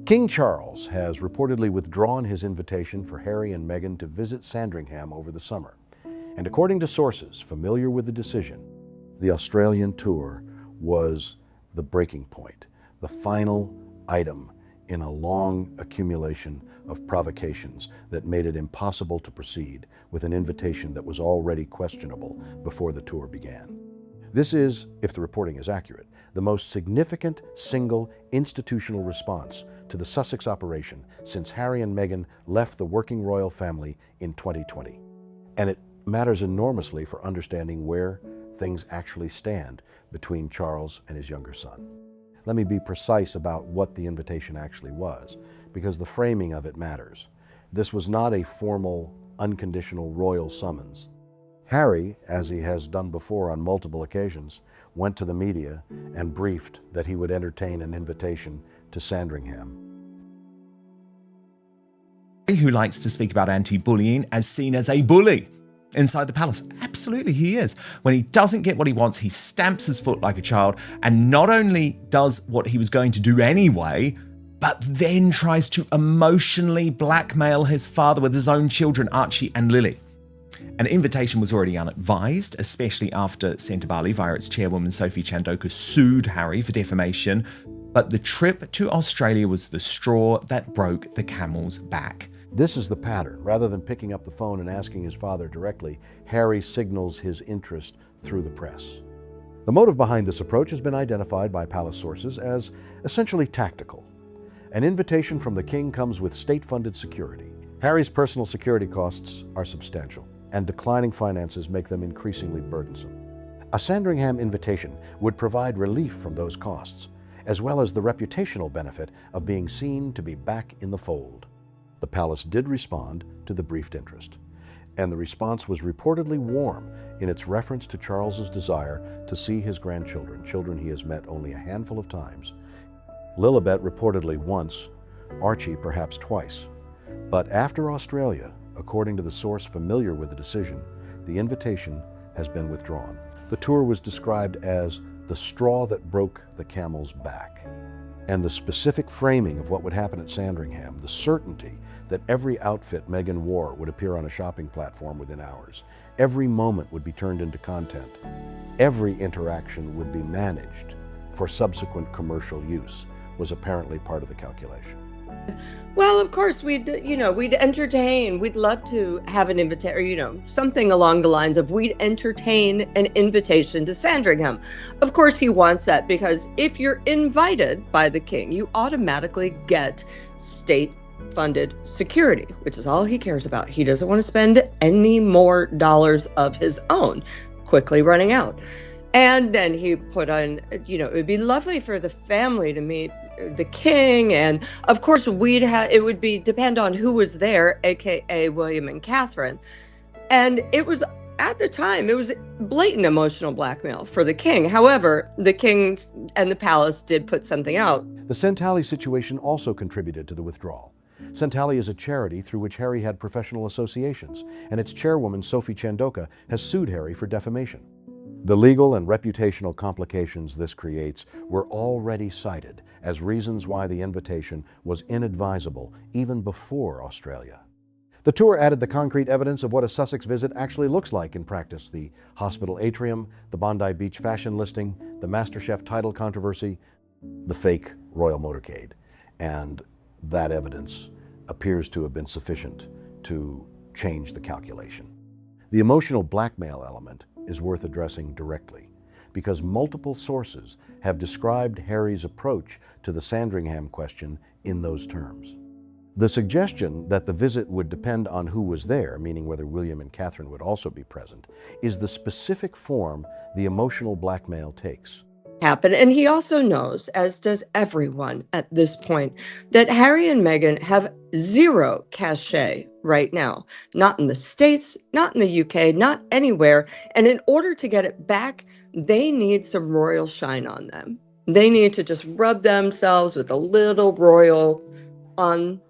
King Charles has reportedly withdrawn his invitation for Harry and Meghan to visit Sandringham over the summer. And according to sources familiar with the decision, the Australian tour was the breaking point, the final item in a long accumulation of provocations that made it impossible to proceed with an invitation that was already questionable before the tour began. This is, if the reporting is accurate, the most significant single institutional response to the Sussex operation since Harry and Meghan left the working royal family in 2020. And it matters enormously for understanding where things actually stand between Charles and his younger son. Let me be precise about what the invitation actually was, because the framing of it matters. This was not a formal, unconditional royal summons. Harry, as he has done before on multiple occasions, went to the media and briefed that he would entertain an invitation to Sandringham. Who likes to speak about anti-bullying as seen as a bully inside the palace? Absolutely he is. When he doesn't get what he wants, he stamps his foot like a child and not only does what he was going to do anyway, but then tries to emotionally blackmail his father with his own children, Archie and Lily. An invitation was already unadvised, especially after Centre Bali, via its chairwoman Sophie Chandoka, sued Harry for defamation. But the trip to Australia was the straw that broke the camel's back. This is the pattern. Rather than picking up the phone and asking his father directly, Harry signals his interest through the press. The motive behind this approach has been identified by palace sources as essentially tactical. An invitation from the king comes with state-funded security. Harry's personal security costs are substantial, and declining finances make them increasingly burdensome. A Sandringham invitation would provide relief from those costs, as well as the reputational benefit of being seen to be back in the fold. The palace did respond to the briefed interest, and the response was reportedly warm in its reference to Charles's desire to see his grandchildren, children he has met only a handful of times. Lilibet reportedly once, Archie perhaps twice. But after Australia, according to the source familiar with the decision, the invitation has been withdrawn. The tour was described as the straw that broke the camel's back. And the specific framing of what would happen at Sandringham, the certainty that every outfit Meghan wore would appear on a shopping platform within hours, every moment would be turned into content, every interaction would be managed for subsequent commercial use, was apparently part of the calculation. Well, of course, we'd entertain. We'd love to have an invitation, or, something along the lines of we'd entertain an invitation to Sandringham. Of course, he wants that because if you're invited by the king, you automatically get state-funded security, which is all he cares about. He doesn't want to spend any more dollars of his own, quickly running out. And then he put on, it would be lovely for the family to meet the king, and of course it would depend on who was there, aka William and Catherine. And it was, at the time, it was blatant emotional blackmail for the king. However, the king and the palace did put something out. The Sentali situation also contributed to the withdrawal. Sentali is a charity through which Harry had professional associations, and its chairwoman Sophie Chandoka has sued Harry for defamation. The legal and reputational complications this creates were already cited as reasons why the invitation was inadvisable even before Australia. The tour added the concrete evidence of what a Sussex visit actually looks like in practice: the hospital atrium, the Bondi Beach fashion listing, the MasterChef title controversy, the fake royal motorcade. And that evidence appears to have been sufficient to change the calculation. The emotional blackmail element is worth addressing directly, because multiple sources have described Harry's approach to the Sandringham question in those terms. The suggestion that the visit would depend on who was there, meaning whether William and Catherine would also be present, is the specific form the emotional blackmail takes. Happen. And he also knows, as does everyone at this point, that Harry and Meghan have zero cachet right now. Not in the States, not in the UK, not anywhere. And in order to get it back, they need some royal shine on them. They need to just rub themselves with a little royal on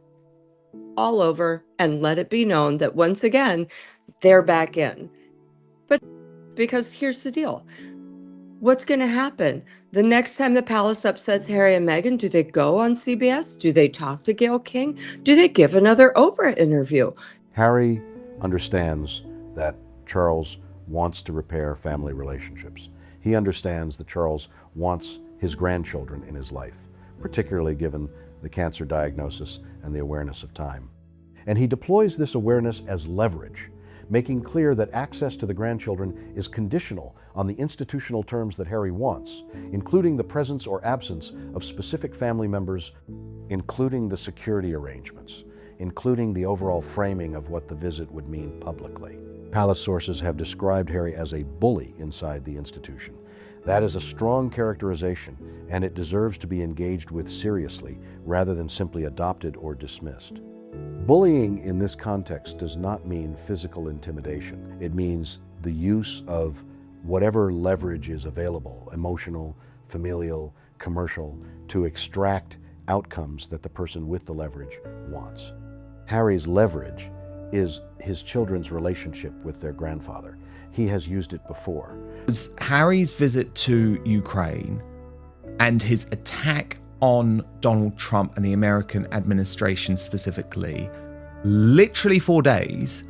all over and let it be known that once again, they're back in. But because here's the deal. What's going to happen? The next time the palace upsets Harry and Meghan, do they go on CBS? Do they talk to Gayle King? Do they give another Oprah interview? Harry understands that Charles wants to repair family relationships. He understands that Charles wants his grandchildren in his life, particularly given the cancer diagnosis and the awareness of time. And he deploys this awareness as leverage, making clear that access to the grandchildren is conditional on the institutional terms that Harry wants, including the presence or absence of specific family members, including the security arrangements, including the overall framing of what the visit would mean publicly. Palace sources have described Harry as a bully inside the institution. That is a strong characterization, and it deserves to be engaged with seriously rather than simply adopted or dismissed. Bullying in this context does not mean physical intimidation. It means the use of whatever leverage is available, emotional, familial, commercial, to extract outcomes that the person with the leverage wants. Harry's leverage is his children's relationship with their grandfather. He has used it before. Harry's visit to Ukraine and his attack on Donald Trump and the American administration specifically, literally 4 days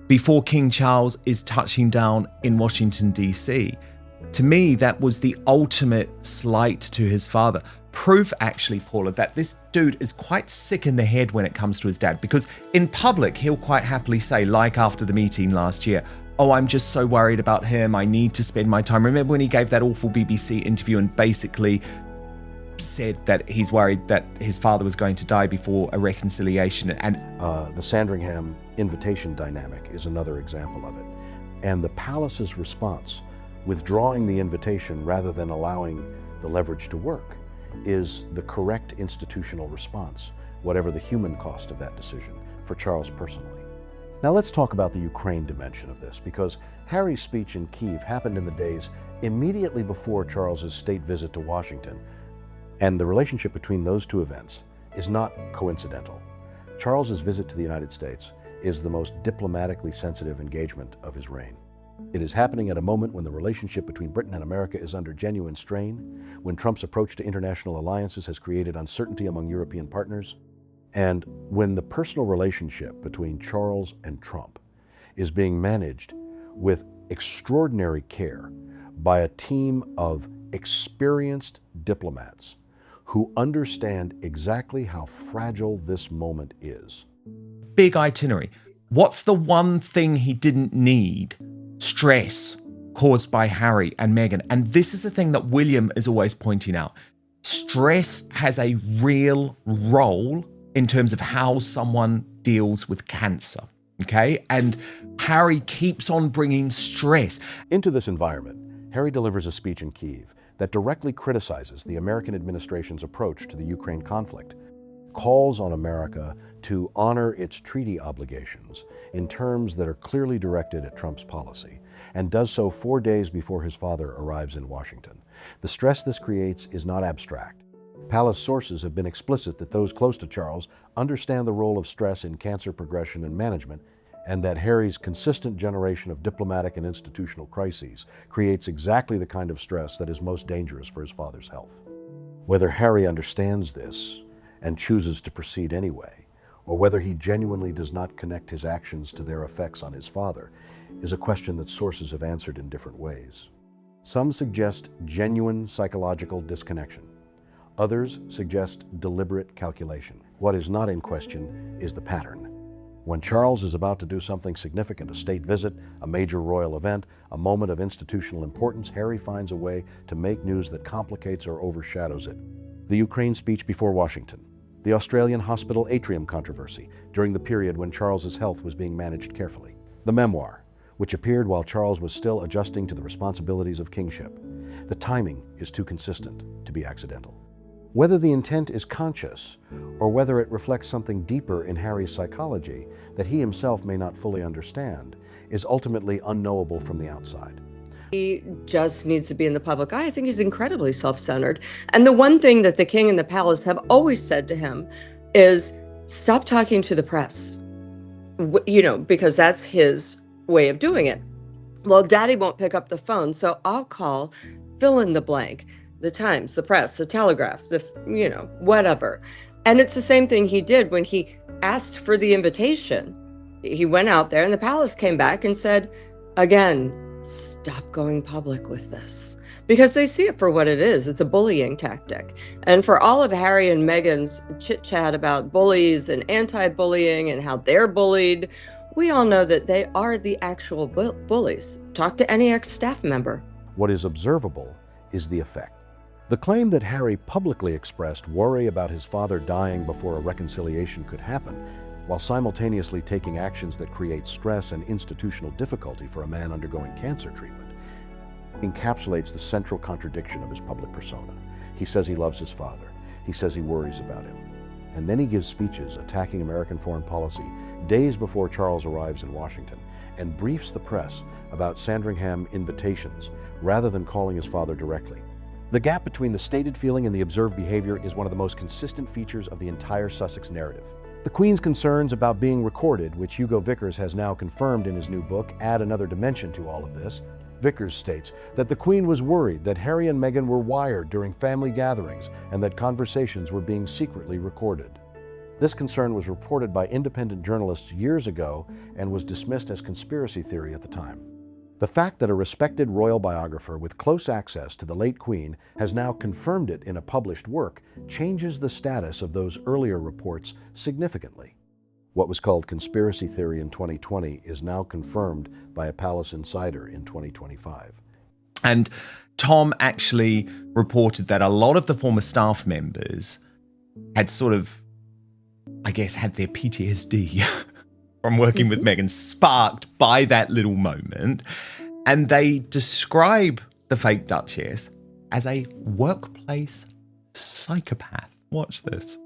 before King Charles is touching down in Washington, D.C. To me, that was the ultimate slight to his father. Proof, actually, Paula, that this dude is quite sick in the head when it comes to his dad, because in public, he'll quite happily say, like after the meeting last year, oh, I'm just so worried about him. I need to spend my time. Remember when he gave that awful BBC interview and basically said that he's worried that his father was going to die before a reconciliation? And the Sandringham invitation dynamic is another example of it. And the palace's response, withdrawing the invitation rather than allowing the leverage to work, is the correct institutional response, whatever the human cost of that decision for Charles personally. Now let's talk about the Ukraine dimension of this, because Harry's speech in Kyiv happened in the days immediately before Charles's state visit to Washington, and the relationship between those two events is not coincidental. Charles's visit to the United States is the most diplomatically sensitive engagement of his reign. It is happening at a moment when the relationship between Britain and America is under genuine strain, when Trump's approach to international alliances has created uncertainty among European partners, and when the personal relationship between Charles and Trump is being managed with extraordinary care by a team of experienced diplomats who understand exactly how fragile this moment is. big itinerary. What's the one thing he didn't need? Stress caused by Harry and Meghan. And this is the thing that William is always pointing out. Stress has a real role in terms of how someone deals with cancer. Okay? And Harry keeps on bringing stress. Into this environment, Harry delivers a speech in Kyiv that directly criticizes the American administration's approach to the Ukraine conflict, calls on America to honor its treaty obligations in terms that are clearly directed at Trump's policy, and does so 4 days before his father arrives in Washington. The stress this creates is not abstract. Palace sources have been explicit that those close to Charles understand the role of stress in cancer progression and management, and that Harry's consistent generation of diplomatic and institutional crises creates exactly the kind of stress that is most dangerous for his father's health. Whether Harry understands this and chooses to proceed anyway, or whether he genuinely does not connect his actions to their effects on his father, is a question that sources have answered in different ways. Some suggest genuine psychological disconnection. Others suggest deliberate calculation. What is not in question is the pattern. When Charles is about to do something significant, a state visit, a major royal event, a moment of institutional importance, Harry finds a way to make news that complicates or overshadows it. The Ukraine speech before Washington, the Australian hospital atrium controversy during the period when Charles's health was being managed carefully, the memoir, which appeared while Charles was still adjusting to the responsibilities of kingship. The timing is too consistent to be accidental. Whether the intent is conscious or whether it reflects something deeper in Harry's psychology that he himself may not fully understand is ultimately unknowable from the outside. He just needs to be in the public eye. I think he's incredibly self-centered. And the one thing that the king and the palace have always said to him is stop talking to the press, because that's his way of doing it. Well, daddy won't pick up the phone, so I'll call fill in the blank, the Times, the press, the Telegraph, whatever. And it's the same thing he did when he asked for the invitation. He went out there and the palace came back and said, again, stop going public with this. Because they see it for what it is. It's a bullying tactic. And for all of Harry and Meghan's chit-chat about bullies and anti-bullying and how they're bullied, we all know that they are the actual bullies. Talk to any ex-staff member. What is observable is the effect. The claim that Harry publicly expressed worry about his father dying before a reconciliation could happen, while simultaneously taking actions that create stress and institutional difficulty for a man undergoing cancer treatment, encapsulates the central contradiction of his public persona. He says he loves his father. He says he worries about him. And then he gives speeches attacking American foreign policy days before Charles arrives in Washington and briefs the press about Sandringham invitations rather than calling his father directly. The gap between the stated feeling and the observed behavior is one of the most consistent features of the entire Sussex narrative. The Queen's concerns about being recorded, which Hugo Vickers has now confirmed in his new book, add another dimension to all of this. Vickers states that the Queen was worried that Harry and Meghan were wired during family gatherings and that conversations were being secretly recorded. This concern was reported by independent journalists years ago and was dismissed as conspiracy theory at the time. The fact that a respected royal biographer with close access to the late Queen has now confirmed it in a published work changes the status of those earlier reports significantly. What was called conspiracy theory in 2020 is now confirmed by a palace insider in 2025. And Tom actually reported that a lot of the former staff members had sort of, I guess, had their PTSD from working with Meghan sparked by that little moment. And they describe the fake Duchess as a workplace psychopath. Watch this.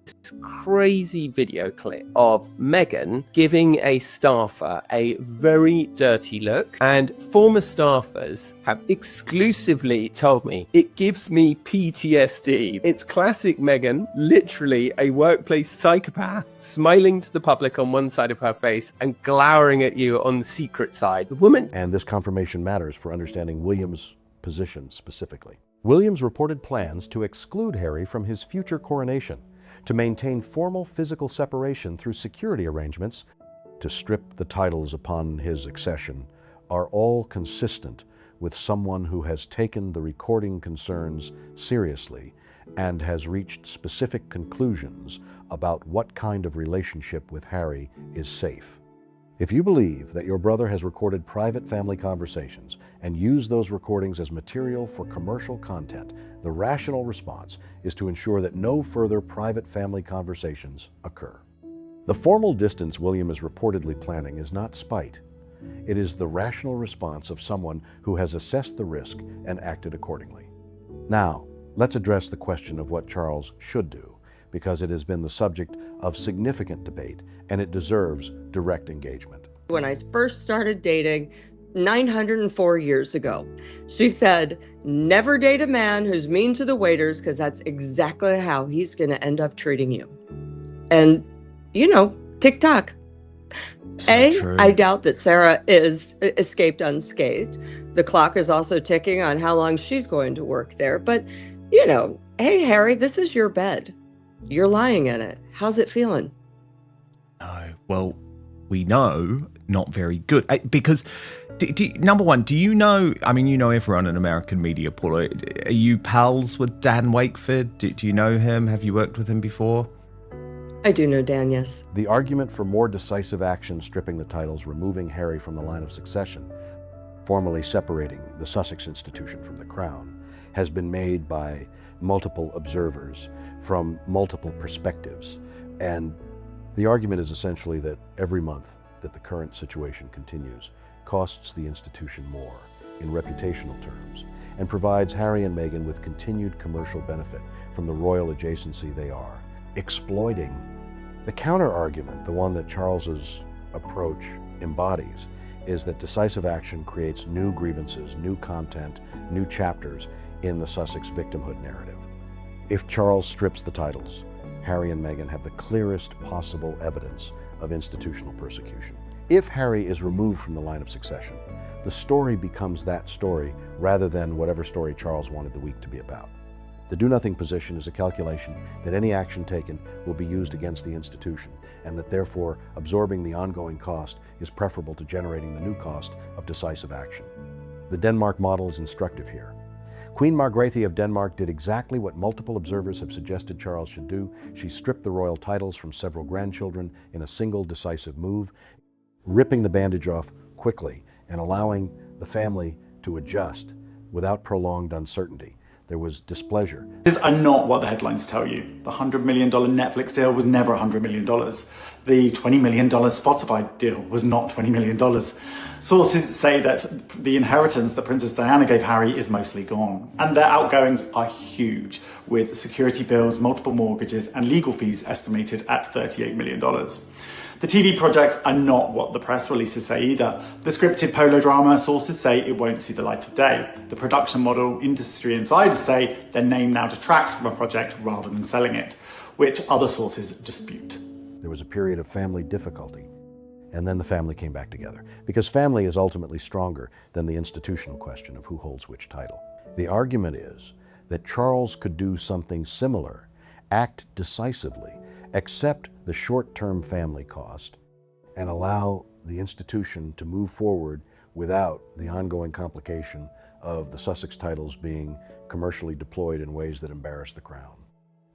This crazy video clip of Meghan giving a staffer a very dirty look, and former staffers have exclusively told me it gives me PTSD. It's classic Meghan, literally a workplace psychopath, smiling to the public on one side of her face and glowering at you on the secret side. The woman. And this confirmation matters for understanding William's position specifically. William's reported plans to exclude Harry from his future coronation, to maintain formal physical separation through security arrangements, to strip the titles upon his accession, are all consistent with someone who has taken the recording concerns seriously and has reached specific conclusions about what kind of relationship with Harry is safe. If you believe that your brother has recorded private family conversations and used those recordings as material for commercial content, the rational response is to ensure that no further private family conversations occur. The formal distance William is reportedly planning is not spite. It is the rational response of someone who has assessed the risk and acted accordingly. Now, let's address the question of what Charles should do, because it has been the subject of significant debate and it deserves direct engagement. When I first started dating 904 years ago, she said, never date a man who's mean to the waiters because that's exactly how he's going to end up treating you. And, tick-tock. True. I doubt that Sarah is escaped unscathed. The clock is also ticking on how long she's going to work there. But, hey, Harry, this is your bed. You're lying in it. How's it feeling? No, well, we know not very good. Because, number one, do you know, everyone in American media, Paula, are you pals with Dan Wakeford? Do you know him? Have you worked with him before? I do know Dan, yes. The argument for more decisive action stripping the titles, removing Harry from the line of succession, formally separating the Sussex institution from the crown, has been made by multiple observers from multiple perspectives. And the argument is essentially that every month that the current situation continues costs the institution more in reputational terms and provides Harry and Meghan with continued commercial benefit from the royal adjacency they are exploiting. The counter-argument, the one that Charles's approach embodies, is that decisive action creates new grievances, new content, new chapters in the Sussex victimhood narrative. If Charles strips the titles, Harry and Meghan have the clearest possible evidence of institutional persecution. If Harry is removed from the line of succession, the story becomes that story rather than whatever story Charles wanted the week to be about. The do-nothing position is a calculation that any action taken will be used against the institution, and that therefore absorbing the ongoing cost is preferable to generating the new cost of decisive action. The Denmark model is instructive here. Queen Margrethe of Denmark did exactly what multiple observers have suggested Charles should do. She stripped the royal titles from several grandchildren in a single decisive move, ripping the bandage off quickly and allowing the family to adjust without prolonged uncertainty. There was displeasure. These are not what the headlines tell you. The $100 million Netflix deal was never $100 million. The $20 million Spotify deal was not $20 million. Sources say that the inheritance that Princess Diana gave Harry is mostly gone. And their outgoings are huge, with security bills, multiple mortgages, and legal fees estimated at $38 million. The TV projects are not what the press releases say either. The scripted polo drama, sources say it won't see the light of day. The production model, industry insiders say their name now detracts from a project rather than selling it, which other sources dispute. There was a period of family difficulty, and then the family came back together, because family is ultimately stronger than the institutional question of who holds which title. The argument is that Charles could do something similar, act decisively, accept the short-term family cost, and allow the institution to move forward without the ongoing complication of the Sussex titles being commercially deployed in ways that embarrass the crown.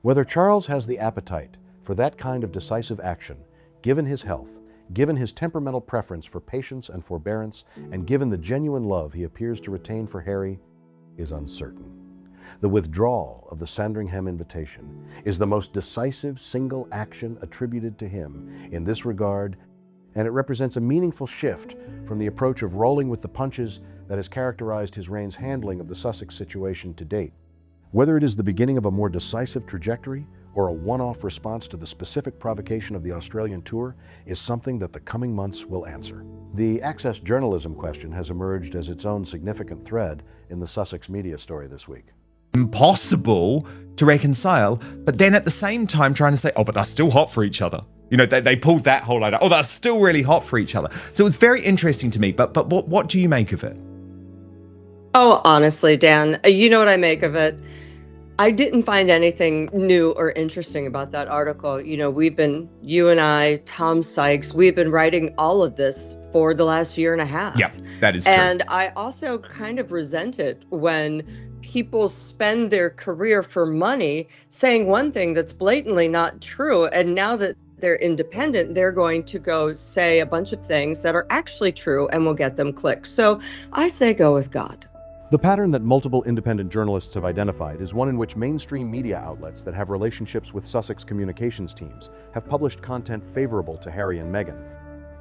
Whether Charles has the appetite for that kind of decisive action, given his health, given his temperamental preference for patience and forbearance, and given the genuine love he appears to retain for Harry, is uncertain. The withdrawal of the Sandringham invitation is the most decisive single action attributed to him in this regard, and it represents a meaningful shift from the approach of rolling with the punches that has characterized his reign's handling of the Sussex situation to date. Whether it is the beginning of a more decisive trajectory or a one-off response to the specific provocation of the Australian tour is something that the coming months will answer. The access journalism question has emerged as its own significant thread in the Sussex media story this week. Impossible to reconcile, but then at the same time trying to say, oh, but they're still hot for each other. You know, they pulled that whole line out. Oh, they're still really hot for each other. So it was very interesting to me, but what do you make of it? Oh, honestly, Dan, you know what I make of it? I didn't find anything new or interesting about that article. You know, you and I, Tom Sykes, we've been writing all of this for the last year and a half. Yeah, that is true. And I also kind of resent it when people spend their career for money saying one thing that's blatantly not true. And now that they're independent, they're going to go say a bunch of things that are actually true and will get them clicks. So I say go with God. The pattern that multiple independent journalists have identified is one in which mainstream media outlets that have relationships with Sussex communications teams have published content favorable to Harry and Meghan,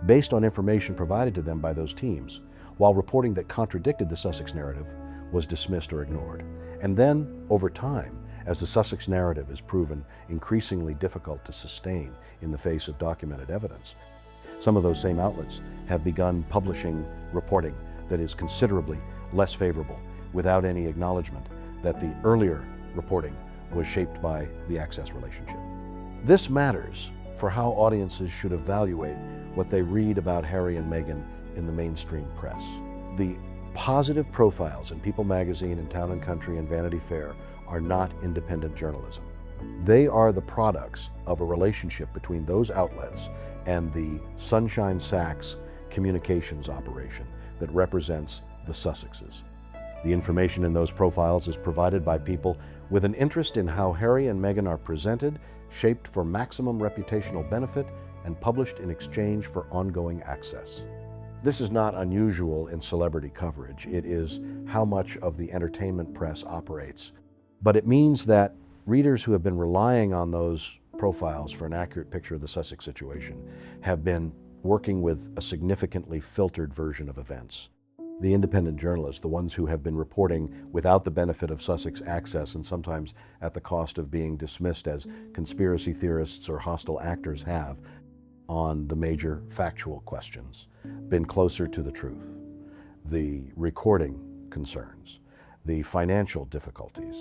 based on information provided to them by those teams, while reporting that contradicted the Sussex narrative was dismissed or ignored. And then, over time, as the Sussex narrative is proven increasingly difficult to sustain in the face of documented evidence, some of those same outlets have begun publishing reporting that is considerably less favorable, without any acknowledgement that the earlier reporting was shaped by the access relationship. This matters for how audiences should evaluate what they read about Harry and Meghan in the mainstream press. The positive profiles in People magazine and Town and Country and Vanity Fair are not independent journalism. They are the products of a relationship between those outlets and the Sunshine Sachs communications operation that represents the Sussexes. The information in those profiles is provided by people with an interest in how Harry and Meghan are presented, shaped for maximum reputational benefit, and published in exchange for ongoing access. This is not unusual in celebrity coverage. It is how much of the entertainment press operates. But it means that readers who have been relying on those profiles for an accurate picture of the Sussex situation have been working with a significantly filtered version of events. The independent journalists, the ones who have been reporting without the benefit of Sussex access and sometimes at the cost of being dismissed as conspiracy theorists or hostile actors, have, on the major factual questions, been closer to the truth. The recording concerns, the financial difficulties,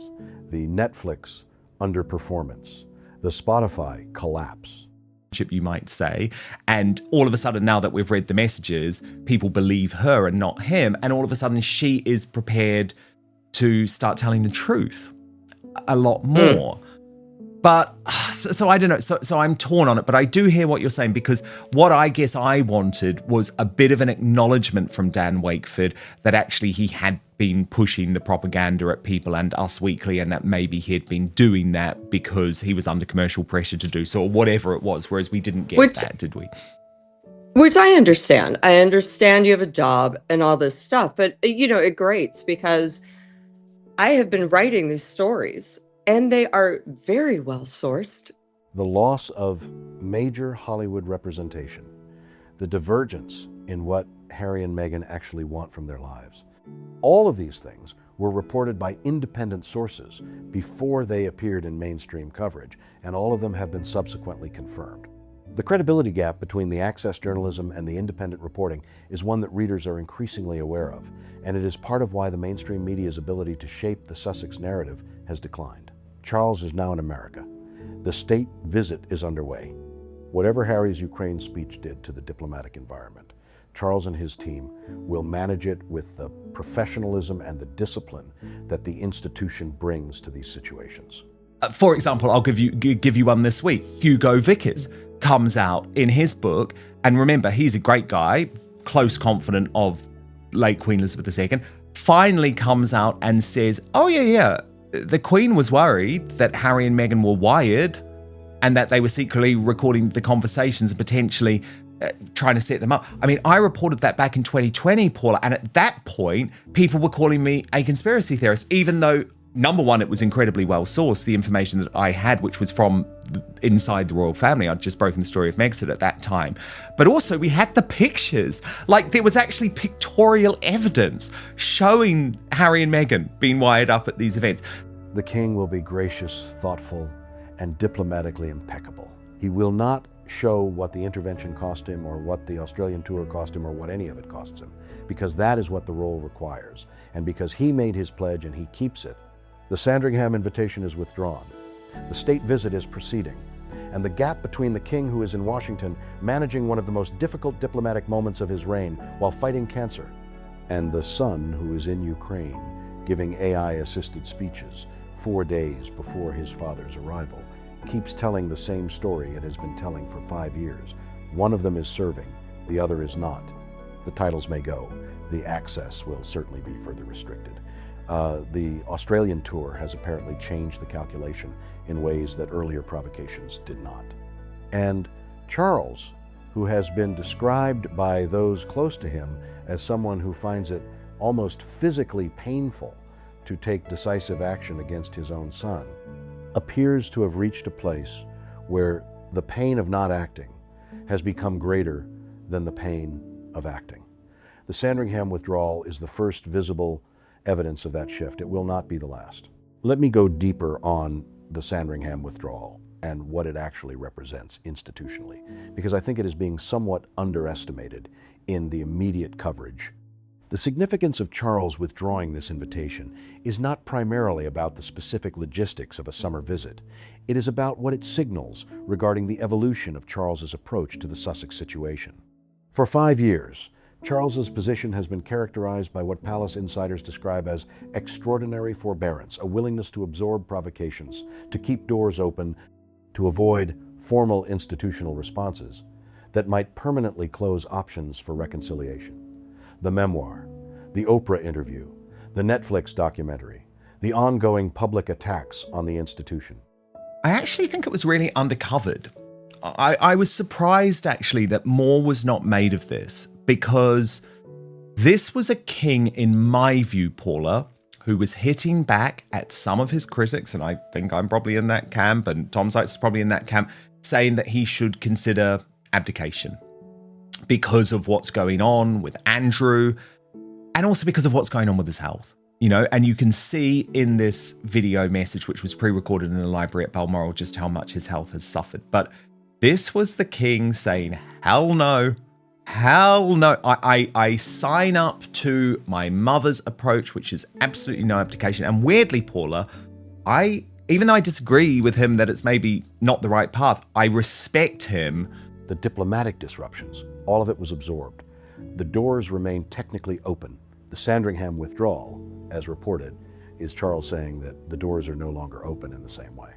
the Netflix underperformance, the Spotify collapse. you might say. And all of a sudden, now that we've read the messages, people believe her and not him. And all of a sudden, she is prepared to start telling the truth a lot more. But so I don't know. So I'm torn on it, but I do hear what you're saying, because what I guess I wanted was a bit of an acknowledgement from Dan Wakeford that actually he had been pushing the propaganda at people and Us Weekly, and that maybe he had been doing that because he was under commercial pressure to do so, or whatever it was, whereas we didn't get that, did we? Which I understand. I understand you have a job and all this stuff, but, it grates because I have been writing these stories and they are very well sourced. The loss of major Hollywood representation, the divergence in what Harry and Meghan actually want from their lives. All of these things were reported by independent sources before they appeared in mainstream coverage, and all of them have been subsequently confirmed. The credibility gap between the access journalism and the independent reporting is one that readers are increasingly aware of, and it is part of why the mainstream media's ability to shape the Sussex narrative has declined. Charles is now in America. The state visit is underway. Whatever Harry's Ukraine speech did to the diplomatic environment, Charles and his team will manage it with the professionalism and the discipline that the institution brings to these situations. For example, I'll give you one this week. Hugo Vickers comes out in his book, and remember, he's a great guy, close confidant of late Queen Elizabeth II, finally comes out and says, oh yeah, the Queen was worried that Harry and Meghan were wired and that they were secretly recording the conversations and potentially trying to set them up. I mean, I reported that back in 2020, Paula, and at that point, people were calling me a conspiracy theorist, even though, number one, it was incredibly well sourced, the information that I had, which was from inside the royal family. I'd just broken the story of Megxit at that time. But also, we had the pictures. Like, there was actually pictorial evidence showing Harry and Meghan being wired up at these events. The king will be gracious, thoughtful, and diplomatically impeccable. He will not show what the intervention cost him or what the Australian tour cost him or what any of it costs him, because that is what the role requires. And because he made his pledge and he keeps it, the Sandringham invitation is withdrawn. The state visit is proceeding. And the gap between the king, who is in Washington managing one of the most difficult diplomatic moments of his reign while fighting cancer, and the son, who is in Ukraine giving AI-assisted speeches 4 days before his father's arrival, keeps telling the same story it has been telling for 5 years. One of them is serving, the other is not. The titles may go. The access will certainly be further restricted. The Australian tour has apparently changed the calculation in ways that earlier provocations did not. And Charles, who has been described by those close to him as someone who finds it almost physically painful to take decisive action against his own son, appears to have reached a place where the pain of not acting has become greater than the pain of acting. The Sandringham withdrawal is the first visible evidence of that shift. It will not be the last. Let me go deeper on the Sandringham withdrawal and what it actually represents institutionally, because I think it is being somewhat underestimated in the immediate coverage. The significance of Charles withdrawing this invitation is not primarily about the specific logistics of a summer visit. It is about what it signals regarding the evolution of Charles's approach to the Sussex situation. For 5 years, Charles's position has been characterized by what palace insiders describe as extraordinary forbearance, a willingness to absorb provocations, to keep doors open, to avoid formal institutional responses that might permanently close options for reconciliation. The memoir, the Oprah interview, the Netflix documentary, the ongoing public attacks on the institution. I actually think it was really undercovered. I was surprised, actually, that more was not made of this, because this was a king, in my view, Paula, who was hitting back at some of his critics, and I think I'm probably in that camp, and Tom Sykes is probably in that camp, saying that he should consider abdication because of what's going on with Andrew, and also because of what's going on with his health. You know, and you can see in this video message, which was pre-recorded in the library at Balmoral, just how much his health has suffered. But this was the king saying, hell no, hell no. I sign up to my mother's approach, which is absolutely no abdication. And weirdly, Paula, I Even though I disagree with him that it's maybe not the right path, I respect him. The diplomatic disruptions, all of it was absorbed. The doors remain technically open. The Sandringham withdrawal, as reported, is Charles saying that the doors are no longer open in the same way.